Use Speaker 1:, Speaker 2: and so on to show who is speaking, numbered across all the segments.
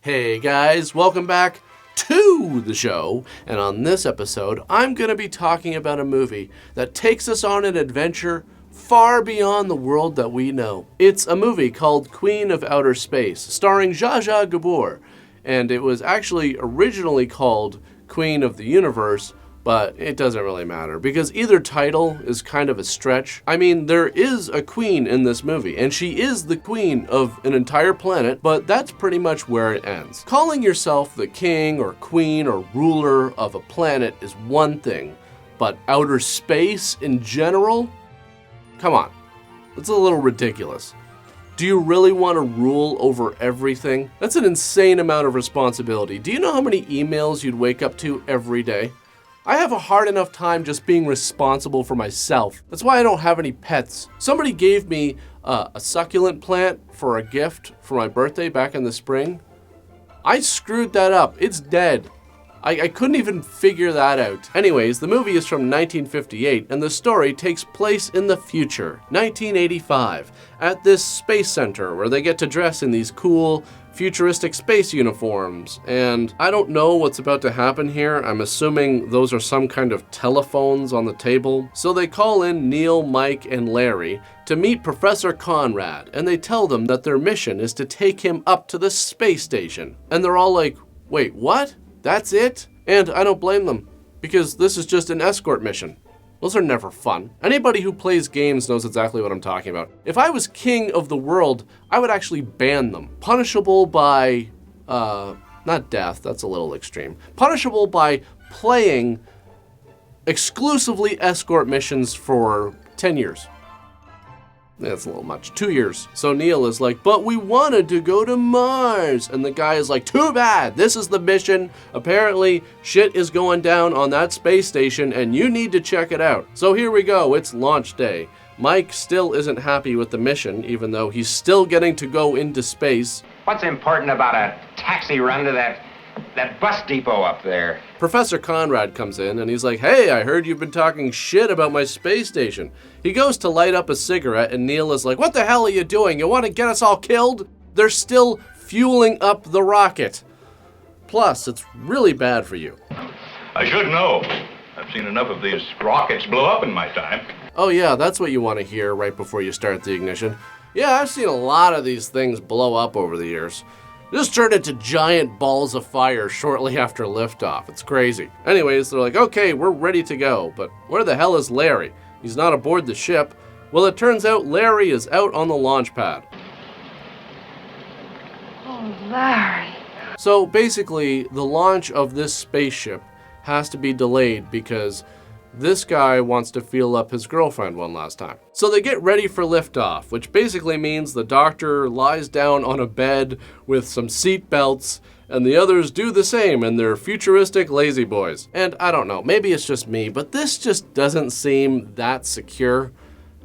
Speaker 1: Hey guys, welcome back to the show, and on this episode, I'm going to be talking about a movie that takes us on an adventure far beyond the world that we know. It's a movie called Queen of Outer Space, starring Zsa Zsa Gabor, and it was actually originally called Queen of the Universe, but it doesn't really matter because either title is kind of a stretch. I mean, there is a queen in this movie, and she is the queen of an entire planet, but that's pretty much where it ends. Calling yourself the king or queen or ruler of a planet is one thing, but outer space in general? Come on, it's a little ridiculous. Do you really want to rule over everything? That's an insane amount of responsibility. Do you know how many emails you'd wake up to every day? I have a hard enough time just being responsible for myself. That's why I don't have any pets. Somebody gave me a succulent plant for a gift for my birthday back in the spring. I screwed that up. It's dead. I couldn't even figure that out. Anyways, the movie is from 1958, and the story takes place in the future, 1985, at this space center where they get to dress in these cool, futuristic space uniforms. And I don't know what's about to happen here. I'm assuming those are some kind of telephones on the table. So they call in Neil, Mike, and Larry to meet Professor Conrad, and they tell them that their mission is to take him up to the space station. And they're all like, wait, what? That's it? And I don't blame them, because this is just an escort mission. Those are never fun. Anybody who plays games knows exactly what I'm talking about. If I was king of the world, I would actually ban them. Punishable by, not death, that's a little extreme. Punishable by playing exclusively escort missions for 10 years. That's a little much. 2 years. So Neil is like, but we wanted to go to Mars. And the guy is like, too bad. This is the mission. Apparently, shit is going down on that space station and you need to check it out. So here we go. It's launch day. Mike still isn't happy with the mission, even though he's still getting to go into space.
Speaker 2: What's important about a taxi run to that bus depot up there?
Speaker 1: Professor Conrad comes in and he's like, hey, I heard you've been talking shit about my space station. He goes to light up a cigarette and Neil is like, what the hell are you doing? You want to get us all killed? They're still fueling up the rocket. Plus, it's really bad for you.
Speaker 3: I should know. I've seen enough of these rockets blow up in my time.
Speaker 1: Oh yeah, that's what you want to hear right before you start the ignition. Yeah, I've seen a lot of these things blow up over the years. Just turned into giant balls of fire shortly after liftoff. It's crazy. Anyways, they're like, okay, we're ready to go. But where the hell is Larry? He's not aboard the ship. Well, it turns out Larry is out on the launch pad.
Speaker 4: Oh, Larry.
Speaker 1: So basically, the launch of this spaceship has to be delayed because this guy wants to feel up his girlfriend one last time. So they get ready for liftoff, which basically means the doctor lies down on a bed with some seat belts, and the others do the same in their futuristic lazy boys. And I don't know, maybe it's just me, but this just doesn't seem that secure.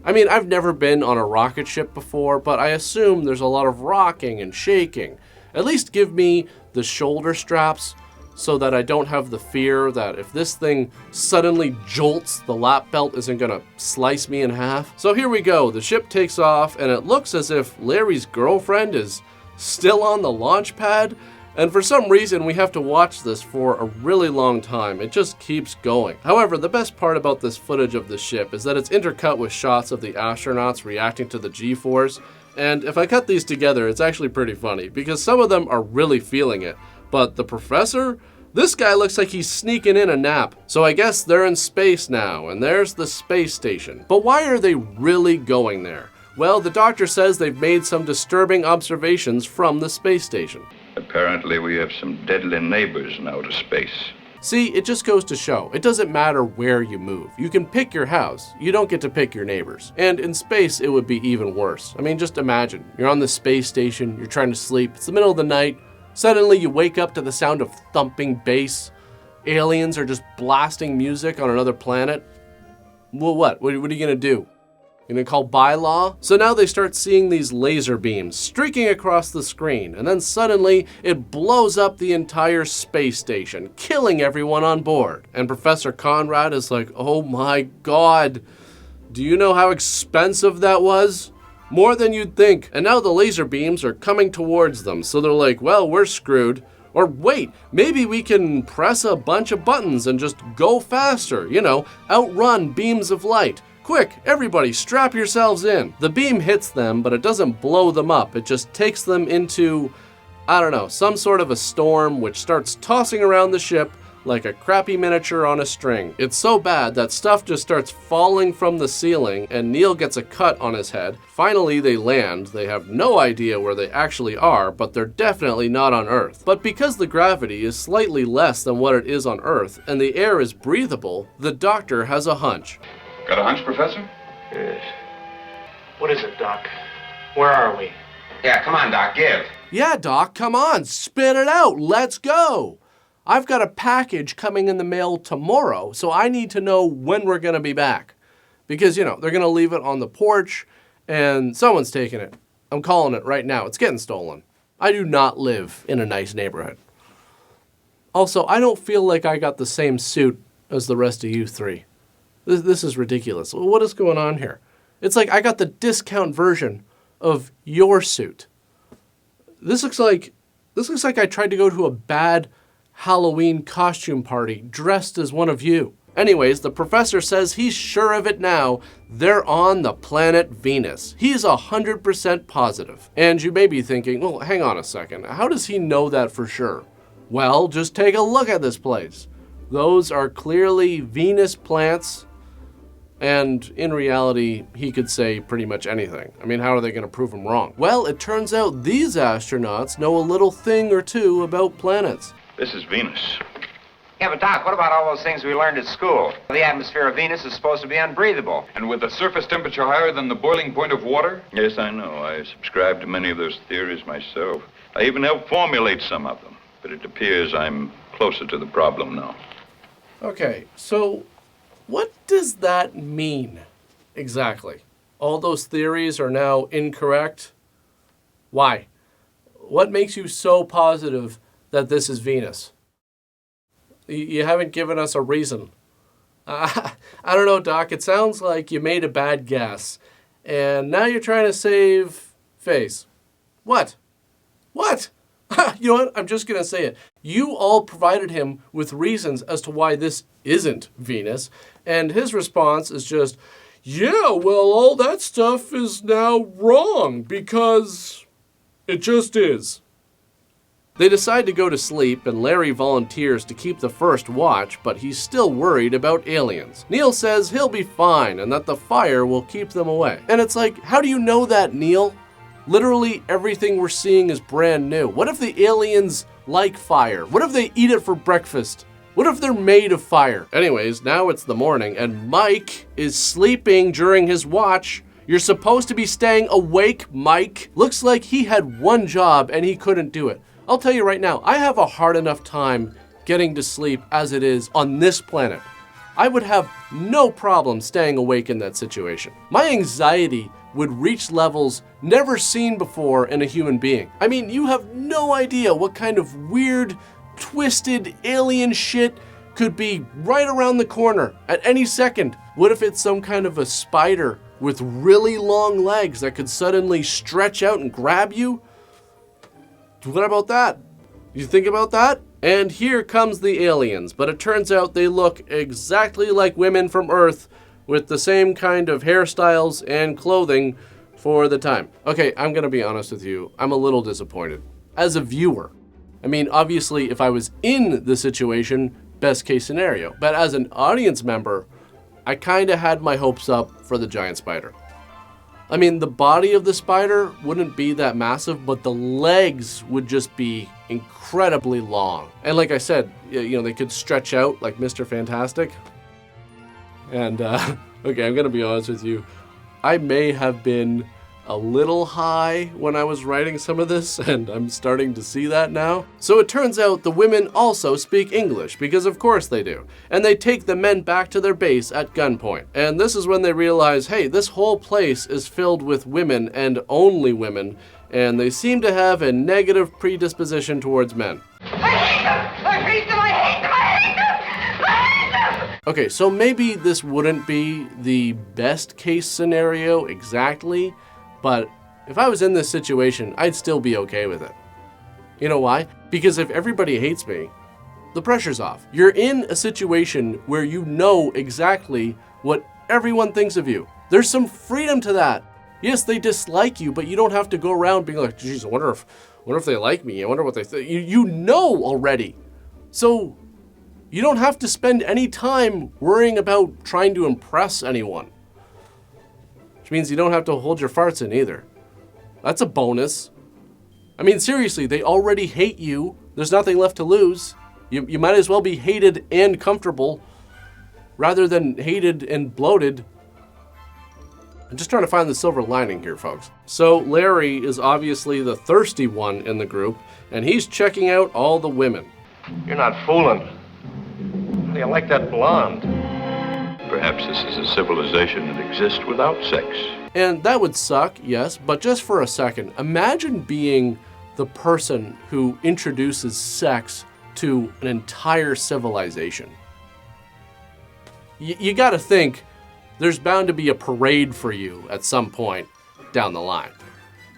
Speaker 1: I mean, I've never been on a rocket ship before, but I assume there's a lot of rocking and shaking. At least give me the shoulder straps, so that I don't have the fear that if this thing suddenly jolts, the lap belt isn't gonna slice me in half. So here we go, the ship takes off and it looks as if Larry's girlfriend is still on the launch pad. And for some reason, we have to watch this for a really long time. It just keeps going. However, the best part about this footage of the ship is that it's intercut with shots of the astronauts reacting to the G-force. And if I cut these together, it's actually pretty funny because some of them are really feeling it. But the professor? This guy looks like he's sneaking in a nap. So I guess they're in space now, and there's the space station. But why are they really going there? Well, the doctor says they've made some disturbing observations from the space station.
Speaker 3: Apparently we have some deadly neighbors in outer space.
Speaker 1: See, it just goes to show, it doesn't matter where you move. You can pick your house, you don't get to pick your neighbors. And in space, it would be even worse. I mean, just imagine, you're on the space station, you're trying to sleep, it's the middle of the night, suddenly you wake up to the sound of thumping bass. Aliens are just blasting music on another planet. Well, what are you gonna do? You gonna call bylaw? So now they start seeing these laser beams streaking across the screen, and then suddenly it blows up the entire space station, killing everyone on board. And Professor Conrad is like, oh my God, do you know how expensive that was? More than you'd think. And now the laser beams are coming towards them. So they're like, well, we're screwed. Or wait, maybe we can press a bunch of buttons and just go faster. You know, outrun beams of light. Quick, everybody, strap yourselves in. The beam hits them, but it doesn't blow them up. It just takes them into, I don't know, some sort of a storm which starts tossing around the ship like a crappy miniature on a string. It's so bad that stuff just starts falling from the ceiling and Neil gets a cut on his head. Finally, they land. They have no idea where they actually are, but they're definitely not on Earth. But because the gravity is slightly less than what it is on Earth and the air is breathable, the doctor has a hunch.
Speaker 3: Got a hunch, Professor?
Speaker 2: Yes.
Speaker 5: What is it, Doc? Where are we?
Speaker 2: Yeah, come on, Doc, give.
Speaker 1: Yeah, Doc, come on, spit it out. Let's go. I've got a package coming in the mail tomorrow, so I need to know when we're going to be back. Because, you know, they're going to leave it on the porch, and someone's taking it. I'm calling it right now. It's getting stolen. I do not live in a nice neighborhood. Also, I don't feel like I got the same suit as the rest of you three. This is ridiculous. What is going on here? It's like I got the discount version of your suit. This looks like I tried to go to a bad Halloween costume party dressed as one of you. Anyways, the professor says he's sure of it now. They're on the planet Venus. He's 100% positive. And you may be thinking, well, hang on a second. How does he know that for sure? Well, just take a look at this place. Those are clearly Venus plants. And in reality, he could say pretty much anything. I mean, how are they going to prove him wrong? Well, it turns out these astronauts know a little thing or two about planets.
Speaker 3: This is Venus.
Speaker 2: Yeah, but Doc, what about all those things we learned at school? The atmosphere of Venus is supposed to be unbreathable.
Speaker 3: And with a surface temperature higher than the boiling point of water? Yes, I know. I subscribe to many of those theories myself. I even helped formulate some of them. But it appears I'm closer to the problem now.
Speaker 1: Okay, so what does that mean exactly? All those theories are now incorrect? Why? What makes you so positive that this is Venus? You haven't given us a reason. I don't know, Doc. It sounds like you made a bad guess. And now you're trying to save face. What? What? You know what? I'm just going to say it. You all provided him with reasons as to why this isn't Venus. And his response is just, yeah, well, all that stuff is now wrong because it just is. They decide to go to sleep, and Larry volunteers to keep the first watch, but he's still worried about aliens. Neil says he'll be fine and that the fire will keep them away. And it's like, how do you know that, Neil? Literally everything we're seeing is brand new. What if the aliens like fire? What if they eat it for breakfast? What if they're made of fire? Anyways, now it's the morning, and Mike is sleeping during his watch. You're supposed to be staying awake, Mike. Looks like he had one job and he couldn't do it. I'll tell you right now, I have a hard enough time getting to sleep as it is on this planet. I would have no problem staying awake in that situation. My anxiety would reach levels never seen before in a human being. I mean, you have no idea what kind of weird, twisted alien shit could be right around the corner at any second. What if it's some kind of a spider with really long legs that could suddenly stretch out and grab you? What about that? You think about that? And here comes the aliens, but it turns out they look exactly like women from Earth with the same kind of hairstyles and clothing for the time. Okay, I'm gonna be honest with you. I'm a little disappointed. As a viewer, I mean, obviously, if I was in the situation, best case scenario. But as an audience member, I kinda had my hopes up for the giant spider. I mean, the body of the spider wouldn't be that massive, but the legs would just be incredibly long. And like I said, you know, they could stretch out like Mr. Fantastic. And, okay, I'm gonna be honest with you. I may have been a little high when I was writing some of this, and I'm starting to see that now. So it turns out the women also speak English, because of course they do. And they take the men back to their base at gunpoint. And this is when they realize, hey, this whole place is filled with women and only women, and they seem to have a negative predisposition towards men.
Speaker 4: I hate them! I hate them! I hate them! I hate them! I hate them!
Speaker 1: Okay, so maybe this wouldn't be the best case scenario exactly, But if I was in this situation, I'd still be okay with it. You know why? Because if everybody hates me, the pressure's off. You're in a situation where you know exactly what everyone thinks of you. There's some freedom to that. Yes, they dislike you, but you don't have to go around being like, geez, I wonder if they like me. I wonder what they think. You know already. So you don't have to spend any time worrying about trying to impress anyone. Which means you don't have to hold your farts in either. That's a bonus. I mean, seriously, they already hate you. There's nothing left to lose. You might as well be hated and comfortable rather than hated and bloated. I'm just trying to find the silver lining here, folks. So Larry is obviously the thirsty one in the group, and he's checking out all the women.
Speaker 6: You're not fooling. How do you like that blonde?
Speaker 3: Perhaps this is a civilization that exists without sex.
Speaker 1: And that would suck, yes, but just for a second, imagine being the person who introduces sex to an entire civilization. You gotta think, there's bound to be a parade for you at some point down the line.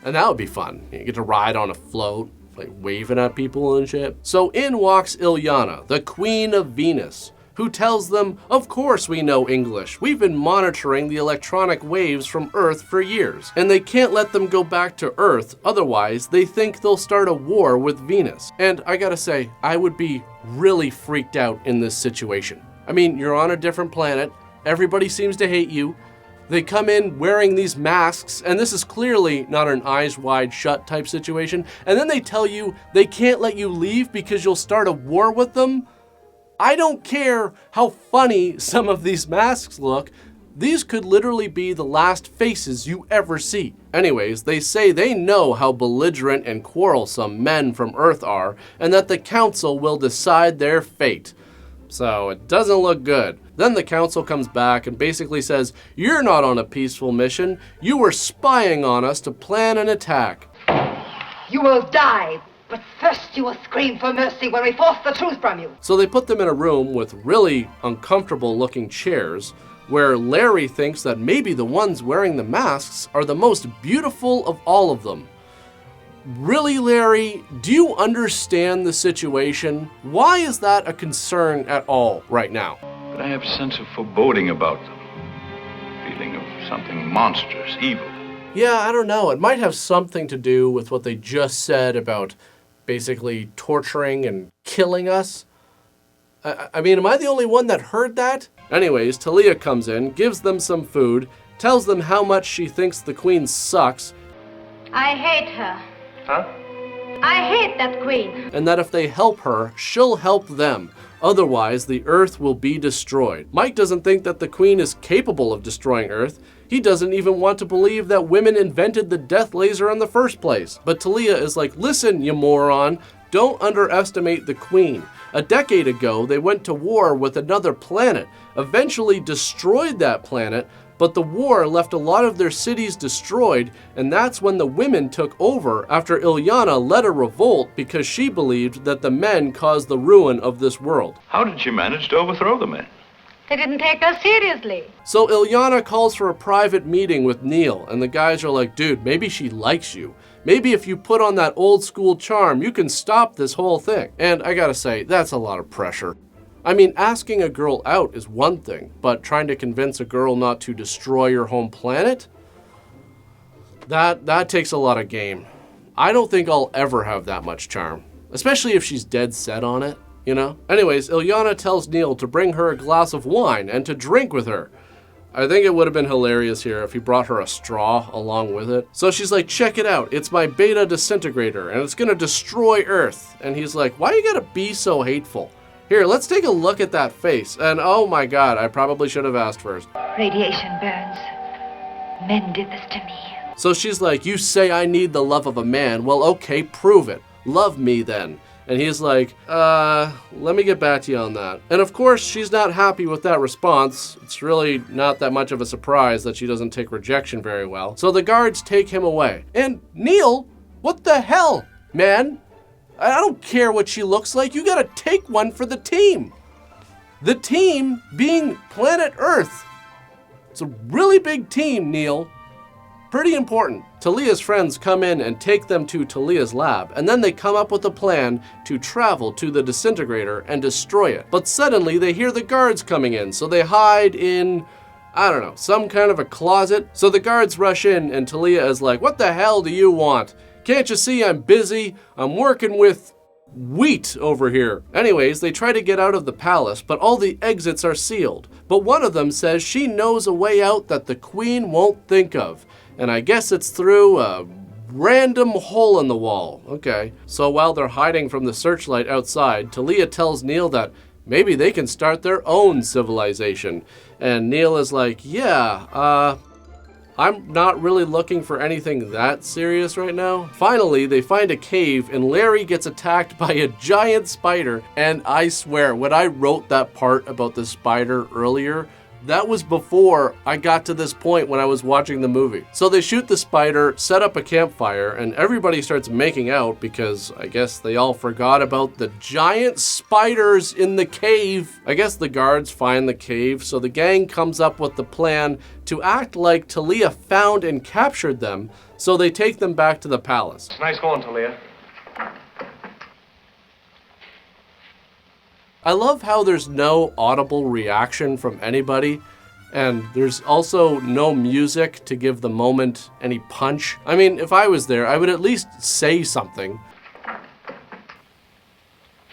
Speaker 1: And that would be fun. You get to ride on a float, like waving at people and shit. So in walks Ilyana, the Queen of Venus, who tells them, of course we know English. We've been monitoring the electronic waves from Earth for years, and they can't let them go back to Earth, otherwise they think they'll start a war with Venus. And I gotta say, I would be really freaked out in this situation. I mean, you're on a different planet, everybody seems to hate you, they come in wearing these masks, and this is clearly not an eyes wide shut type situation, and then they tell you they can't let you leave because you'll start a war with them? I don't care how funny some of these masks look, these could literally be the last faces you ever see. Anyways, they say they know how belligerent and quarrelsome men from Earth are, and that the council will decide their fate. So it doesn't look good. Then the council comes back and basically says, you're not on a peaceful mission, you were spying on us to plan an attack.
Speaker 4: You will die, but first you will scream for mercy when we force the truth from you.
Speaker 1: So they put them in a room with really uncomfortable looking chairs, where Larry thinks that maybe the ones wearing the masks are the most beautiful of all of them. Really, Larry, do you understand the situation? Why is that a concern at all right now?
Speaker 3: But I have a sense of foreboding about them. Feeling of something monstrous, evil.
Speaker 1: Yeah, I don't know. It might have something to do with what they just said about basically torturing and killing us. I mean, am I the only one that heard that? Anyways, Talleah comes in, gives them some food, tells them how much she thinks the queen sucks.
Speaker 7: I hate her.
Speaker 6: Huh?
Speaker 7: I hate that queen.
Speaker 1: And that if they help her, she'll help them. Otherwise, the Earth will be destroyed. Mike doesn't think that the queen is capable of destroying Earth. He doesn't even want to believe that women invented the death laser in the first place. But Talleah is like, listen, you moron, don't underestimate the queen. A decade ago, they went to war with another planet, eventually destroyed that planet, but the war left a lot of their cities destroyed, and that's when the women took over after Ilyana led a revolt because she believed that the men caused the ruin of this world.
Speaker 3: How did she manage to overthrow the men?
Speaker 7: They didn't take us seriously.
Speaker 1: So Ilyana calls for a private meeting with Neil, and the guys are like, dude, maybe she likes you. Maybe if you put on that old school charm, you can stop this whole thing. And I gotta say, that's a lot of pressure. I mean, asking a girl out is one thing, but trying to convince a girl not to destroy your home planet? That takes a lot of game. I don't think I'll ever have that much charm, especially if she's dead set on it, you know? Anyways, Ilyana tells Neil to bring her a glass of wine and to drink with her. I think it would have been hilarious here if he brought her a straw along with it. So she's like, check it out, it's my beta disintegrator and it's gonna destroy Earth. And he's like, why you gotta be so hateful? Here, let's take a look at that face. And oh my God, I probably should have asked first.
Speaker 7: Radiation burns. Men did this to me.
Speaker 1: So she's like, you say I need the love of a man. Well, okay, prove it. Love me then. And he's like, let me get back to you on that. And of course, she's not happy with that response. It's really not that much of a surprise that she doesn't take rejection very well. So the guards take him away. And Neil, what the hell, man? I don't care what she looks like. You gotta take one for the team. The team being planet Earth. It's a really big team, Neil. pretty important. Talleah's friends come in and take them to Talleah's lab, and then they come up with a plan to travel to the disintegrator and destroy it. But suddenly they hear the guards coming in, so they hide in, I don't know, some kind of a closet. So the guards rush in and Talleah is like, "What the hell do you want? Can't you see I'm busy? I'm working with wheat over here." Anyways, they try to get out of the palace, but all the exits are sealed. But one of them says she knows a way out that the queen won't think of. And I guess it's through a random hole in the wall. Okay. So while they're hiding from the searchlight outside, Talleah tells Neil that maybe they can start their own civilization. And Neil is like, yeah, I'm not really looking for anything that serious right now. Finally, they find a cave and Larry gets attacked by a giant spider. And I swear, when I wrote that part about the spider earlier, that was before I got to this point when I was watching the movie. So they shoot the spider, set up a campfire, and everybody starts making out because I guess they all forgot about the giant spiders in the cave. I guess the guards find the cave, so the gang comes up with the plan to act like Talleah found and captured them, so they take them back to the palace.
Speaker 6: Nice going, Talleah.
Speaker 1: I love how there's no audible reaction from anybody, and there's also no music to give the moment any punch. I mean, if I was there, I would at least say something.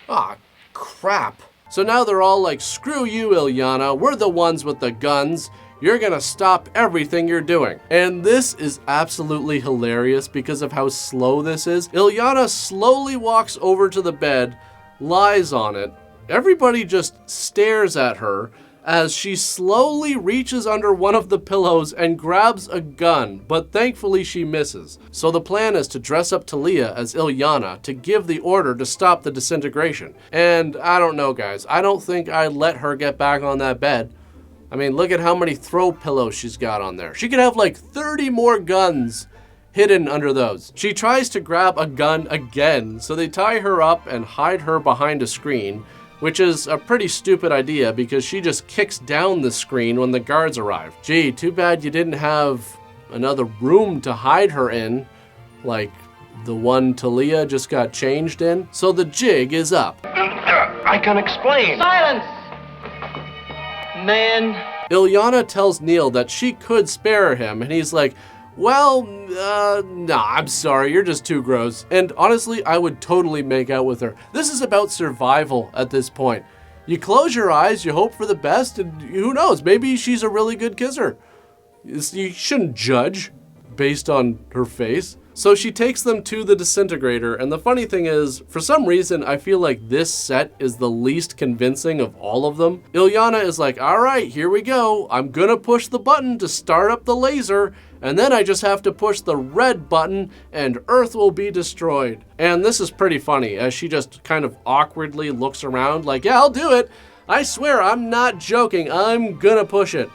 Speaker 1: Ah, crap. So now they're all like, "Screw you, Ilyana, we're the ones with the guns. You're gonna stop everything you're doing." And this is absolutely hilarious because of how slow this is. Ilyana slowly walks over to the bed, lies on it. Everybody just stares at her as she slowly reaches under one of the pillows and grabs a gun, but thankfully she misses. So the plan is to dress up Talleah as Ilyana to give the order to stop the disintegration. And I don't know, guys, I don't think I'd let her get back on that bed. I mean, look at how many throw pillows she's got on there. She could have like 30 more guns hidden under those. She tries to grab a gun again, so they tie her up and hide her behind a screen, which is a pretty stupid idea because she just kicks down the screen when the guards arrive. Gee, too bad you didn't have another room to hide her in, like the one Talleah just got changed in. So the jig is up.
Speaker 6: I can explain.
Speaker 8: Silence! Man.
Speaker 1: Ilyana tells Neil that she could spare him, and he's like, "Well, nah, I'm sorry, you're just too gross." And honestly, I would totally make out with her. This is about survival at this point. You close your eyes, you hope for the best, and who knows, maybe she's a really good kisser. You shouldn't judge based on her face. So she takes them to the disintegrator, and the funny thing is, for some reason, I feel like this set is the least convincing of all of them. Ilyana is like, "All right, here we go. I'm gonna push the button to start up the laser, and then I just have to push the red button, and Earth will be destroyed." And this is pretty funny, as she just kind of awkwardly looks around like, "Yeah, I'll do it. I swear, I'm not joking. I'm gonna push it."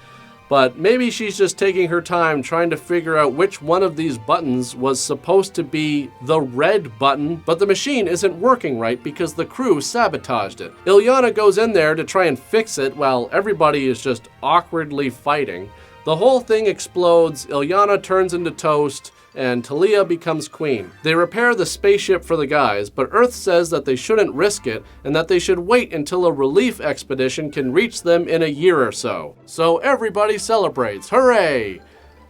Speaker 1: But maybe she's just taking her time trying to figure out which one of these buttons was supposed to be the red button, but the machine isn't working right because the crew sabotaged it. Ilyana goes in there to try and fix it while everybody is just awkwardly fighting. The whole thing explodes, Ilyana turns into toast, and Talleah becomes queen. They repair the spaceship for the guys, but Earth says that they shouldn't risk it and that they should wait until a relief expedition can reach them in a year or so. So everybody celebrates. Hooray!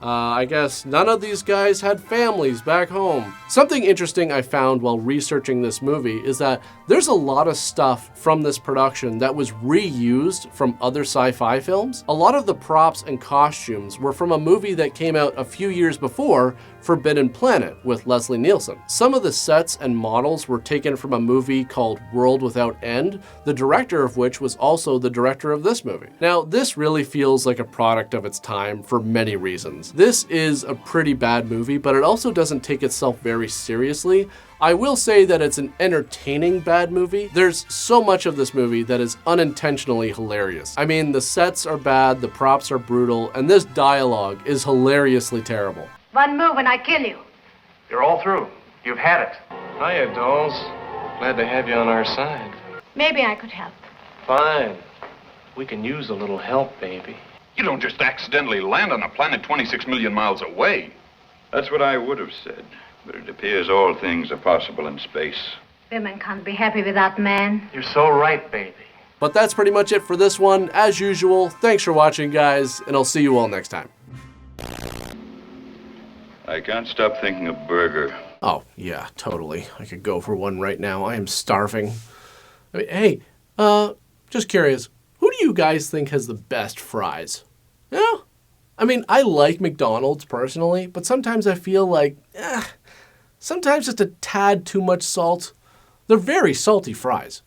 Speaker 1: I guess none of these guys had families back home. Something interesting I found while researching this movie is that there's a lot of stuff from this production that was reused from other sci-fi films. A lot of the props and costumes were from a movie that came out a few years before, Forbidden Planet, with Leslie Nielsen. Some of the sets and models were taken from a movie called World Without End, the director of which was also the director of this movie. Now, this really feels like a product of its time for many reasons. This is a pretty bad movie, but it also doesn't take itself very seriously. I will say that it's an entertaining bad movie. There's so much of this movie that is unintentionally hilarious. I mean, the sets are bad, the props are brutal, and this dialogue is hilariously terrible.
Speaker 4: One move and I kill you.
Speaker 6: You're all through. You've had it. Hiya, dolls. Glad to have you on our side.
Speaker 4: Maybe I could help.
Speaker 6: Fine. We can use a little help, baby.
Speaker 3: You don't just accidentally land on a planet 26 million miles away. That's what I would have said, but it appears all things are possible in space.
Speaker 7: Women can't be happy without men.
Speaker 6: You're so right, baby.
Speaker 1: But that's pretty much it for this one. As usual, thanks for watching, guys, and I'll see you all next time.
Speaker 3: I can't stop thinking of burger.
Speaker 1: Oh, yeah, totally. I could go for one right now. I am starving. I mean, hey, just curious, who do you guys think has the best fries? Yeah? I mean, I like McDonald's personally, but sometimes I feel like, sometimes just a tad too much salt. They're very salty fries.